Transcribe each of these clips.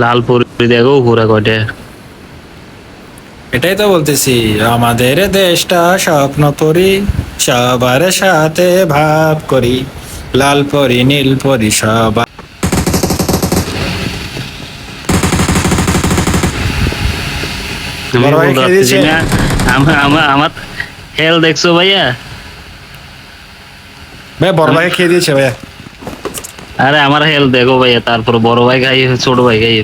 লাল পরি দেখো পুরা কয়টা। এটাই তো বলতেছি, আমাদের দেশটা স্বপ্ন পরি, সবার সাথে ভাব করি, লাল পরি নীল পরি সবার। আমি বড় ভাই বলতে খেয়ে পারতেছি দিয়েছে? না। আমার হেল দেখছো ভাইয়া? ভাই বড় ভাই খেয়ে দিয়েছে ভাইয়া। আরে আমার হেল দেখো ভাইয়া, তারপর বড় ভাই খাই ছোট ভাই খাই।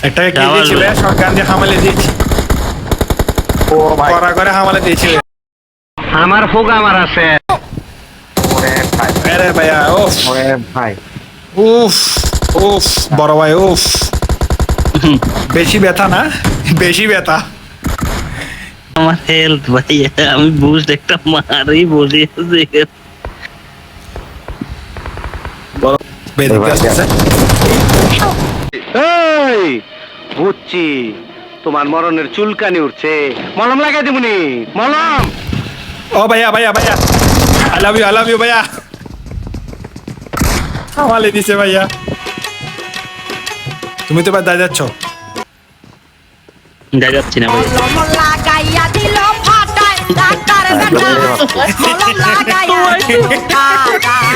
একটাকে খেয়ে আবার দিয়েছে ভাইয়া, শটগান দিয়ে হামালে দিয়েছে। ও ভাই, কড়া করে হামালে দিয়েছে। আমার ফোকা আমার আছে। ওরে ভাই, আরে ভাইয়া উফ ওরে ভাই, উফ উফ, বড় ভাই উফ। বেশি ব্যথা না, বেশি ব্যথা। আমার হেলথ ভাইয়া, আমি বুস্ট একটা মারি বসে আছি। বড় বেদিক আসছে। এই বুঝছি তোমার মরণের চুলকানি উঠছে, মলম লাগাই দিবনি, মলম। ও ভাইয়া ভাইয়া ভাইয়া, আই লাভ ইউ ভাইয়া। হামালে দিছে ভাইয়া। তুমি তো এবার দাঁড়িয়ে যাচ্ছ। যাই যাচ্ছি না ভাই। মলম লাগাইয়া দিল ফাটায় ডাক্তার বেটা মলম লাগাইয়া দিল ফাটায়